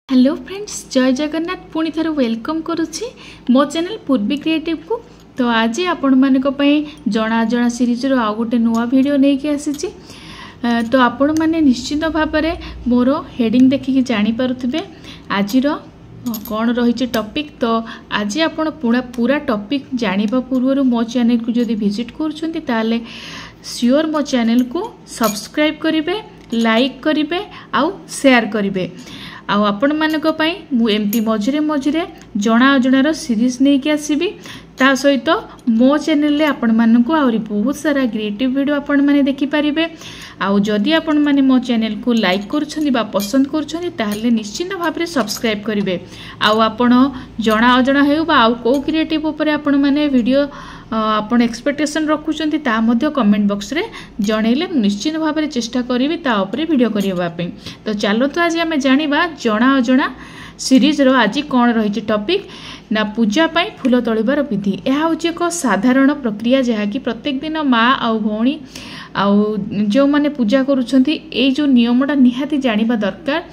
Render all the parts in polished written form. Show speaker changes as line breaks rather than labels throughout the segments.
Hello friends, जय जगन्नाथ। पुणी थर वेलकम करुच्ची मो चैनल पूर्वी क्रिएटिव को। तो आज आपण मानक जना जना सीरीज रो आउ गोटे नुआ वीडियो नहीं कि आसी। तो आपण माने निश्चित भाव में मोर हेडिंग देखिकी जानी पारुथिबे आज कौन रही टॉपिक। तो आज आपण पूरा टॉपिक जानिबा पूर्व मो चैनल को जदि विजिट करुछंती ताले श्योर मो चैनल को सब्सक्राइब करिवे, लाइक करिवे आउ शेयर करिवे। आपण मानक मु एमती मझिरे मझिरे जना अजणार सीरीज नहीं कि आसबि। ता सहित मो चैनल आपण मानक आउरी बहुत सारा क्रिएटिव वीडियो आपण माने देखि पारिबे। आउ जदि आपण माने मो चैनल को लाइक करूछनी बा पसंद करूछनी ताहले निश्चित भाव में सब्सक्राइब करिवे। आउ आपण जना अजना हेउ बा आउ को क्रिएटिव ऊपर आपण माने वीडियो आपण एक्सपेक्टेशन रखुचंती ता मध्य कमेंट बॉक्स रे जणैले निश्चित भाव में चेष्टा करिवि ता ऊपर वीडियो करिवा पे। तो चलो तो आज आमे जानिबा जना अजना सीरीज रो आज कौन रही टॉपिक ना पूजा पाई फूल तोड़बार विधि। यह हूँ एक साधारण प्रक्रिया जहाँकि प्रत्येक दिन माँ आउ भौणी आउ जो माने पूजा करुछंती ए जो नियमटा निहाती जानिबा दरकार।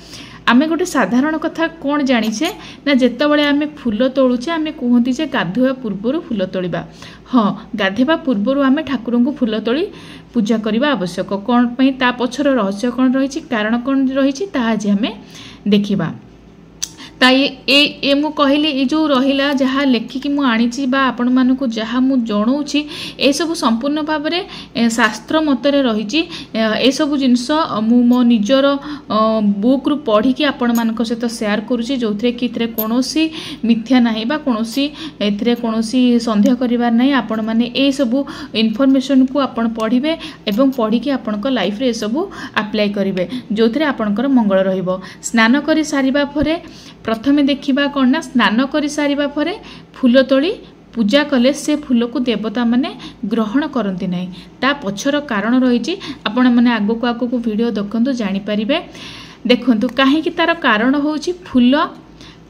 आमे गोटे साधारण कथा कौन जानिछे ना जेतेबेले आमे फूल तोड़ुचे आमे कहती जे गाधुआ पूर्व फूल तोड़िबा। हाँ, गाधेबा पूर्व आमे ठाकुर को फूल तोड़ी पूजा करने आवश्यक। कौन पई ता पछर रहस्य कौन रही, कारण कौन रही, आज आमे देखिबा। ता ये मु कहली ये जो रहिला जहाँ लेखिकी मु आनीची बा आपण मानकु जहाँ मु जणाऊँची ए सब संपूर्ण भाव में शास्त्र मतरे रही। ए सब जिनस मु मो निजर बुक रु पढ़ी कि आपण मानक सहित शेयर करूची, जो थे कि कोनोसी मिथ्या नाही बा कोनोसी एथिरे कोनोसी संदेह करिवार नाही। आपण माने ए सब इनफॉरमेशन को आपण पढ़िबे एवं पढ़ी कि आपनक लाइफ रे ए सब अप्लाई करिवे, जो थे आपनकर मंगल रहिबो। स्नान करि सारिबा परे प्रथमे देखिबा कौन ना स्नान कर सारिबा परे फूल तोड़ी पूजा कले से फूल को देवता माने ग्रहण करती नहीं। ता पछर कारण रही आपण माने आगो को आगो को वीडियो देखंतु जानि परिबे। देखंतु काहे कि तार कारण होउची फूल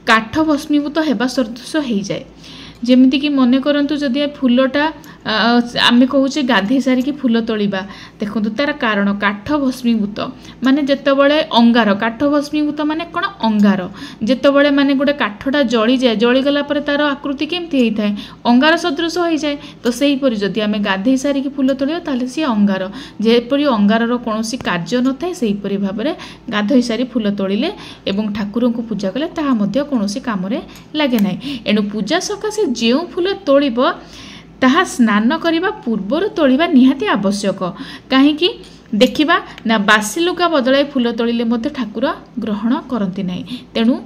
काठ भस्मीभूत हेबा सदृश हो जाए। जेमिति कि मने करंतु जदि फूलटा आमे कहूचे गाधे सारिकी फूल तोड़िबा, देखंतु तार कारण काठ भस्मीभूत माने जेतेबेले अंगार काठ भस्मीभूत माने कोन अंगार जेतेबेले माने गोटे काठटा जळी जाए, जळी गला परे तार आकृति केमती हेइ थाए अंगार सदृश हो जाए। तो सेही परि जदि आमे गाधे सारिकी फूल तोड़िबा ताले सी अंगार जेपरि अंगारर कोनोसी कार्य न थाए सेही परि भाबरे गाधई सारी फूल तोड़िले एवं ठाकुर को पूजा कले ताहा मध्य कोनोसी कामरे लागे नाही। एनु पूजा सकाशे जेउ फूल तोड़िबो ताहा स्नान करिबा पूर्वर तोड़िबा निहाती आवश्यक। काहेकि देखिबा ना बासी लुगा बदलाई फूल तोड़िले मध्य ठाकुर ग्रहण करती नहीं। तेणु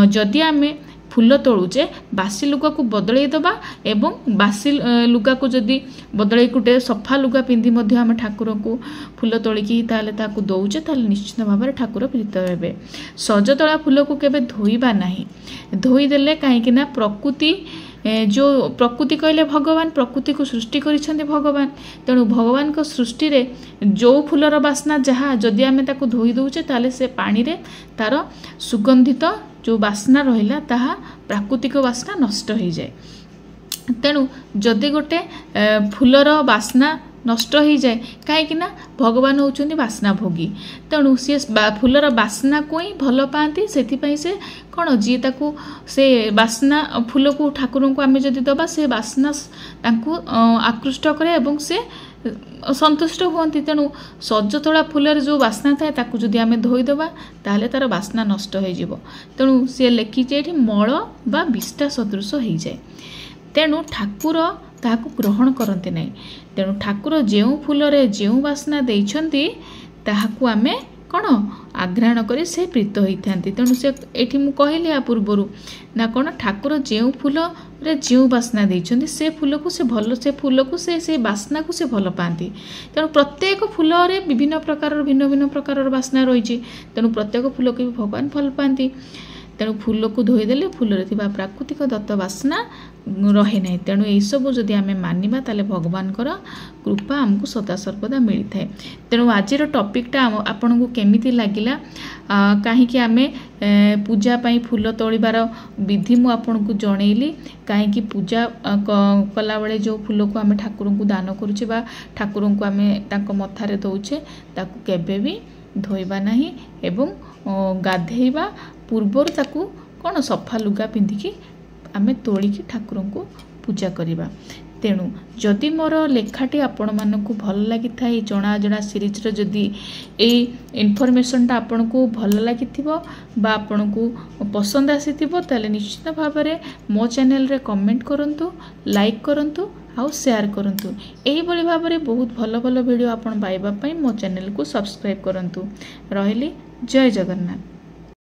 जदि आमे फूल तोड़ुचे बासी लुगा को बदलाई दबा एवं बासी लुगा को जदि बदलाई गोटे सफा लुगा पिंधि मध्य आमे ठाकुर को फूल तोड़िकी ताले ताकू दौचे ताले निश्चित भाव में ठाकुर प्रीत हेबे। सजतोड़ा फूल को केबे धोइबा नाही, धोई देले काहेकि ना प्रकृति जो प्रकृति कहले भगवान प्रकृति को सृष्टि करिसेंते भगवान। तेणु भगवान को सृष्टि रे जो फूलर बास्ना जहाँ जदि आमे ताकू धोई दउचे ताले से पानी रे तार सुगंधित जो बास्ना रहिला ताहा प्राकृतिक बास्ना नष्ट हो जाए। तेणु जदि गोटे फूलर बास्ना नष्ट हो जाए कहीं भगवान होउछन्ति बास्ना भोगी। तेणु सी फूलर बास्ना को ही भल पाती से कौन जी ताकू से बास्ना फूल को ठाकुर को आमे जदि दबा से बास्ना तांकू आकृष्ट करे एवं से संतुष्ट हुअन्ति। तेणु सजतोड़ा फूलर जो बास्ना थाए ताकू जदि आमे धोई दबा ताले तार बास्ना नष्ट हो जिवो। तेणु सी लिखिचे एठी मल बा विष्टा सदृश हो जाए। तेणु ठाकुर ताकू ग्रहण करते नहीं। तेणु ठाकुर जेउ फूलरे जेउ बास्ना देइछन्ति ताहाकू आमे कौन आघ्राण करे से प्रीत होइथांती। तेणु से एठी मु कहली आ पूर्वरु ना कौन ठाकुर जेउ फूल रे जेउ बास्ना देइछन्ति से फूल को से भल से फूल को से बास्ना को से भल पाती। तेणु प्रत्येक फूल रे विभिन्न प्रकार भिन्न भिन्न प्रकार बास्ना रही। तेणु प्रत्येक फूल को भी भगवान भल पाती। तेणु फूल को धोईदेले फूल रे थिबा प्राकृतिक दत्त बास्ना रहे नहीं। तेणु यही सब जदि आमे मानिबा ताले भगवान कृपा आमको सदा सर्वदा मिली थाए। तेणु आज टॉपिकटा आपन को केमिति लागिला कहीं आमे पूजा पाई फूल तोड़बार विधि मु आपन को जनइली। कहीं पूजा कला बेले जो फूल को आमे ठाकुर को दान करूचे बा ठाकुर को आमे तांको मथारे दउचे ताकू केबे भी धोइबा नहीं एवं गाधेइबा पूर्वर ताकू कौन सफा लुगा पिंधिकी आमे तोलिकी ठाकुर को पूजा करिबा। तेणु जदि मोर लेखाटी आपण मानकु भल लगी थाई जणा जणा सीरीज रो जदि ए इनफॉरमेशनटा आपण को भल लगी थिबो बा आपण को पसंद आसीथिबो ताले निश्चित भाव में मो चैनल रे कमेंट करंतु, लाइक करंतु आउ शेयर करंतु। एही भली भाव में बहुत भल भल वीडियो आपण पाइबा पई मो चैनल को सब्सक्राइब करंतु। रहिली जय जगन्नाथ।